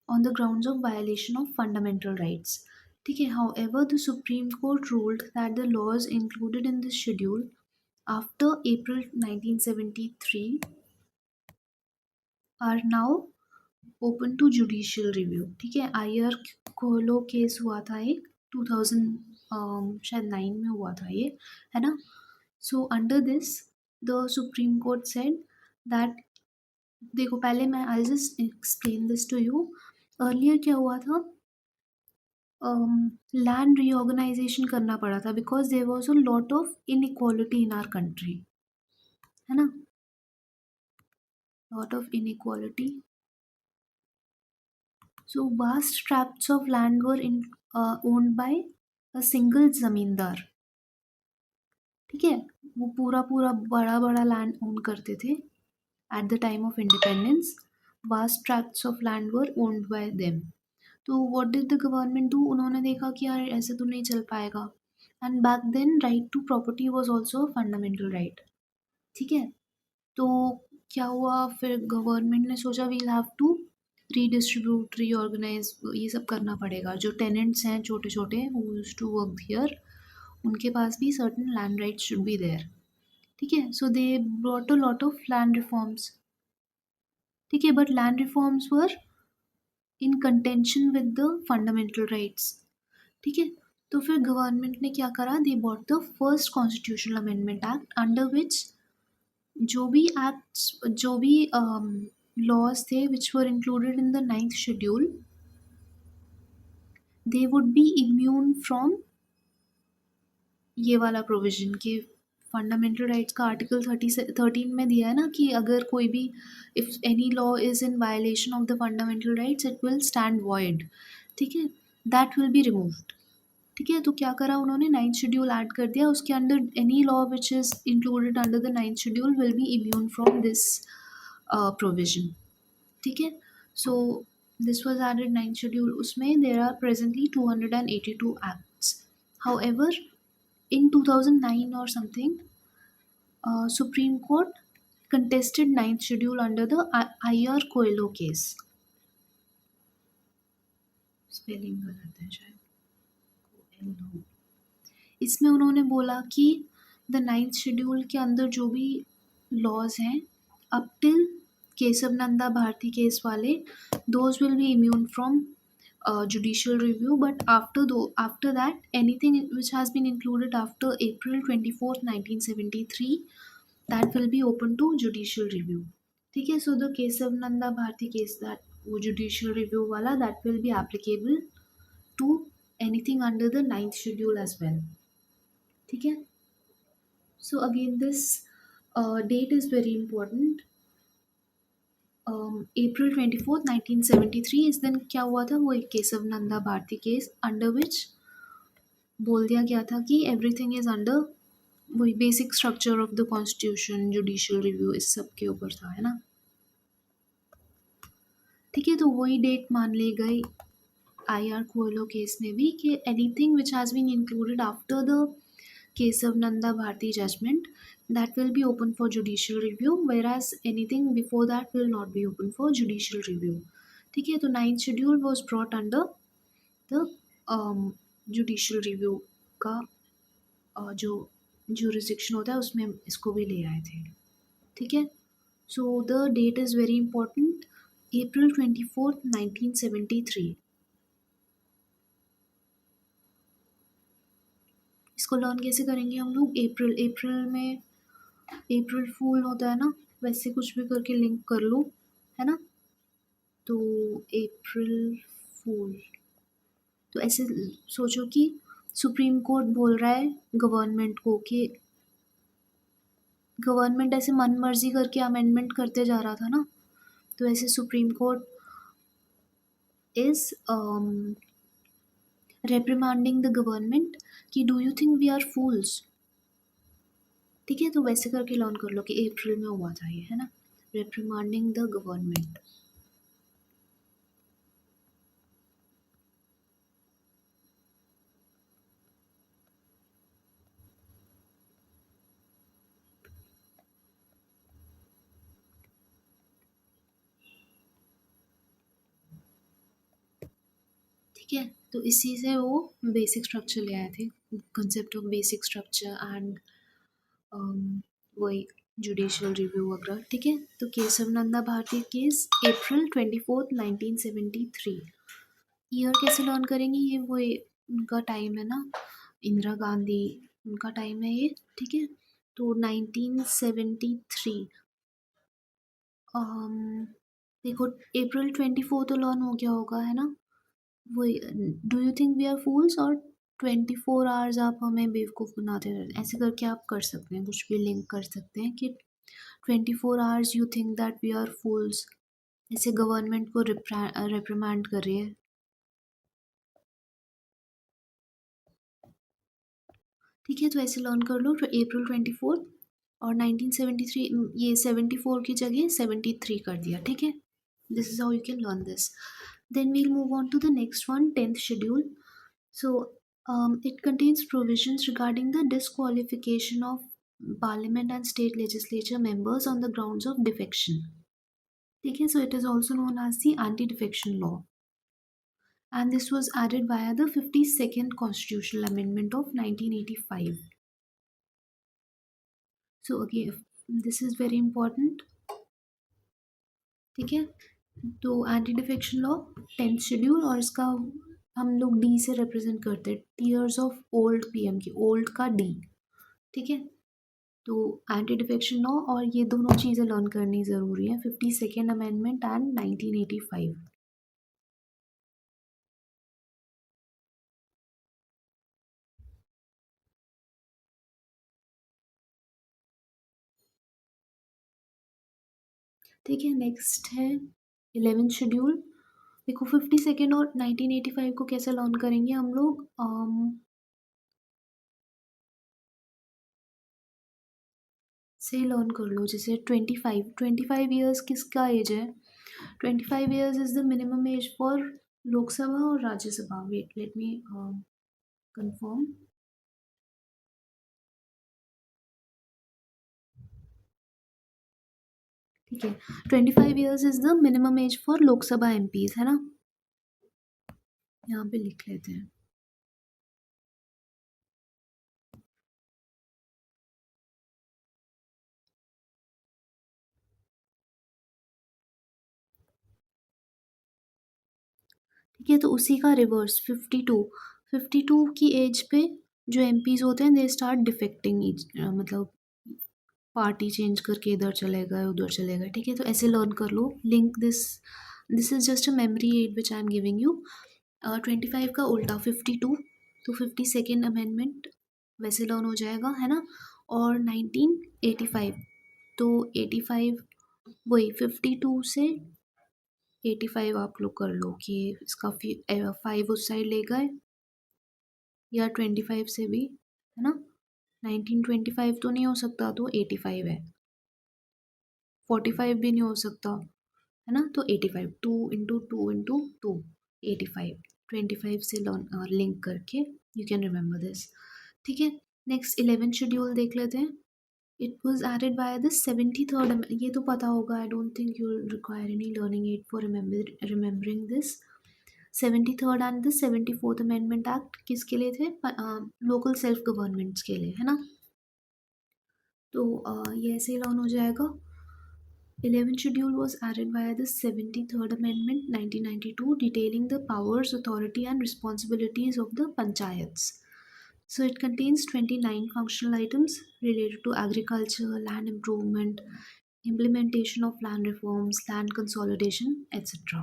on the grounds of violation of fundamental rights. ठीक है, however, the Supreme Court ruled that the laws included in this schedule after April 1973 are now open to judicial review। ठीक है, आयर कोलो case हुआ था एक 2000 शायद 9 में हुआ था ये, है ना। So under this the supreme court said that, देखो पहले मैं I just explain this to you. Earlier क्या हुआ था, लैंड रीऑर्गेनाइजेशन करना पड़ा था because there was a lot of inequality in our country, है ना, lot of inequality. So vast tracts of land were in owned by a single zamindar. ठीक है, वो पूरा पूरा बड़ा बड़ा लैंड ओन करते थे at the time of independence. Vast tracts of land were owned by them. तो what did the government do, उन्होंने देखा कि यार ऐसे तो नहीं चल पाएगा। And back then right to property was also fundamental right. ठीक है, तो क्या हुआ फिर, गवर्नमेंट ने सोचा we'll have to redistribute, reorganize, ये सब करना पड़ेगा। जो टेनेंट्स हैं छोटे छोटे who used to work here, उनके पास भी certain land rights should be there. ठीक है, so they brought a lot of land reforms. ठीक है, but land reforms were in contention with the fundamental rights. ठीक है, तो फिर गवर्नमेंट ने क्या करा, they bought the first constitutional amendment act, under which जो भी एक्ट्स, जो भी लॉज थे which were included in the 9th schedule, they would be immune from ये वाला प्रोविजन कि फंडामेंटल राइट्स का आर्टिकल 13 में दिया है ना कि अगर कोई भी, if any law is in violation of the fundamental rights it will stand void. ठीक है, दैट विल बी रिमूव्ड। ठीक है, तो क्या करा उन्होंने, 9th शेड्यूल ऐड कर दिया, उसके अंदर any law which is included under the 9th schedule will be immune from this provision. ठीक है, so this was added 9th schedule, उसमें there are presently 282 acts. However, in 2009 or something, Supreme Court contested 9th schedule under the IR Coelho case. Spelling गलत है शायद, Coelho। इसमें उन्होंने बोला कि द 9th शेड्यूल के अंदर जो भी लॉज हैं up till Kesavananda Bharati case वाले, those will be immune from judicial review, but after that anything which has been included after April 24th 1973, that will be open to judicial review. ठीक है, so the Kesavananda Bharati case, that वो judicial review वाला, that will be applicable to anything under the 9th schedule as well. ठीक है, so again this date is very important. April 24th 1973 इस दिन क्या हुआ था, वो एक Kesavananda Bharati case under which बोल दिया गया था कि एवरीथिंग इज अंडर वही basic structure of the constitution, judicial review, इस सब के ऊपर था, है ना। ठीक है, तो वही डेट मान ली गई IR कोयलो केस में भी कि anything which has been included after the Kesavananda Bharati judgement, that will be open for judicial review, whereas anything before that will not be open for judicial review. ठीक है, तो 9th schedule was brought under the judicial review का जो jurisdiction होता है उसमें इसको भी ले आए थे। ठीक है, so the date is very important, April 24th 1973। इसको लर्न कैसे करेंगे हम लोग, अप्रैल में अप्रैल फूल होता है ना, वैसे कुछ भी करके लिंक कर लो, है ना। तो अप्रैल फूल, तो ऐसे सोचो कि सुप्रीम कोर्ट बोल रहा है गवर्नमेंट को कि गवर्नमेंट ऐसे मन मर्जी करके अमेंडमेंट करते जा रहा था ना, तो ऐसे supreme court is reprimanding the government कि do you think we are fools. ठीक है, तो वैसे करके लर्न कर लो कि अप्रैल में हुआ था ये, है ना, reprimanding the गवर्नमेंट। ठीक है, तो इसी से वो बेसिक स्ट्रक्चर ले आए थे, concept of basic structure and वही जुडिशियल रिव्यू वगैरह। ठीक है, तो केशव नंदा भारती केस अप्रैल 24th 1973। ईयर कैसे लर्न करेंगे, ये वो उनका टाइम है ना, इंदिरा गांधी उनका टाइम है ये। ठीक है, तो 1973 देखो अप्रैल 24 तो लर्न हो गया होगा, है ना। वही do you think we are fools और 24 आवर्स आप हमें बेवकूफ़ बनाते रहते, ऐसे करके आप कर सकते हैं, कुछ भी लिंक कर सकते हैं कि 24 hours you think that we are fools, ऐसे गवर्नमेंट को रिप्रिमांड कर रही है। ठीक है, तो ऐसे लर्न कर लो, तो अप्रैल 24 और 1973, ये 74 की जगह 73 कर दिया। ठीक है, this is how you can learn this. Then we'll move on to the next one, 10th schedule. So it contains provisions regarding the disqualification of parliament and state legislature members on the grounds of defection. ठीक है. So it is also known as the anti-defection law, and this was added via the 52nd constitutional amendment of 1985. So again, this is very important. ठीक है. तो anti defection law 10th schedule, और इसका हम लोग D से represent करते हैं, टीयर्स ऑफ ओल्ड पीएम की, ओल्ड का डी. ठीक है. तो एंटी डिफेक्शन लॉ और ये दोनों चीज़ें लर्न करनी ज़रूरी है, 52nd अमेंडमेंट एंड 1985. ठीक है. नेक्स्ट है 11th शेड्यूल. देखो 52nd और 1985 को कैसे लर्न करेंगे हम लोग. से लर्न कर लो. जैसे 25 ईयर्स किसका एज है. 25 years is the minimum age for Lok Sabha और Rajya Sabha. Wait, let me confirm. ठीक है. 25 years is the minimum age for Lok Sabha MPs, है ना. यहाँ पे लिख लेते हैं. ठीक है. तो उसी का रिवर्स 52 की एज पे जो एमपीज होते हैं दे स्टार्ट डिफेक्टिंग, मतलब पार्टी चेंज करके इधर चले गए उधर चले गए. ठीक है. तो ऐसे लर्न कर लो. Link this is just a memory aid which I am giving you. 25 का उल्टा 52, तो 52nd अमेंडमेंट वैसे लर्न हो जाएगा, है ना. और 1985, तो 85 वही 52 से 85 आप लोग कर लो कि इसका 5 उस साइड ले गए, या 25 से भी, है ना. 1925 तो नहीं हो सकता, तो 85 है. 45 भी नहीं हो सकता, है ना. तो 85, 2 into 2 into 2, 85. 25 से लिंक करके यू कैन रिमेंबर दिस. ठीक है. नेक्स्ट 11th शेड्यूल देख लेते हैं. It was added by the 73rd. ये तो पता होगा. I don't think you require any learning aid for remembering this. 73rd and the 74th amendment act किसके लिए थे. लोकल सेल्फ गवर्नमेंट्स के लिए, है ना. तो ये ऐसे ही लर्न हो जाएगा. 11th schedule was added via the 73rd Amendment 1992, detailing the powers, authority and responsibilities of the panchayats. So it contains 29 functional items related to agriculture, land improvement, implementation of land reforms, land consolidation, etc.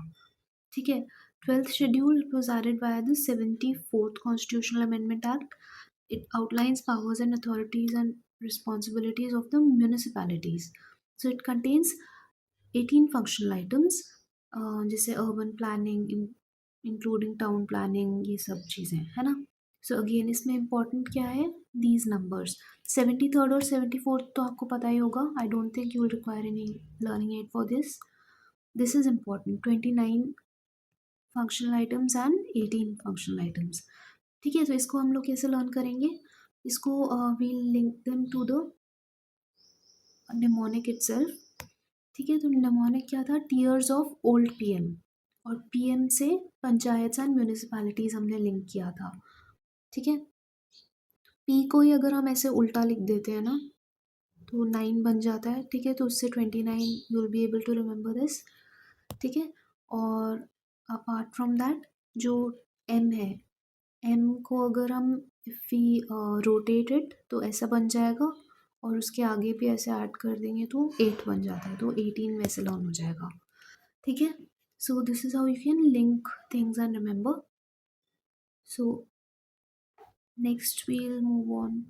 ठीक है. 12th schedule, it was added via the 74th Constitutional Amendment Act. It outlines powers and authorities and responsibilities of the municipalities. So it contains 18 functional items, जैसे urban planning, including town planning, ये सब चीज़ें, है ना. So again इसमें important क्या है, these numbers. 73rd और 74th तो आपको पता ही होगा. I don't think you will require any learning aid for this. This is important. 29 functional items and 18 functional items. ठीक है. तो इसको हम लोग कैसे लर्न करेंगे. इसको we'll link them to the mnemonic itself. ठीक है. तो mnemonic क्या था, टीयर्स ऑफ ओल्ड पीएम, और पीएम से पंचायत एंड म्यूनिसिपैलिटीज हमने लिंक किया था. ठीक है. पी को ही अगर हम ऐसे उल्टा लिख देते हैं ना, तो 9 बन जाता है. ठीक है. तो उससे 29 you will be able to remember this. ठीक है. और अपार्ट फ्रॉम दैट जो एम है, एम को अगर हम इफ़ वी रोटेट इट तो ऐसा बन जाएगा, और उसके आगे भी ऐसे ऐड कर देंगे तो 8 बन जाता है. तो 18 वैसे लर्न हो जाएगा. ठीक है. So this is how you can link things and remember. So next we'll move on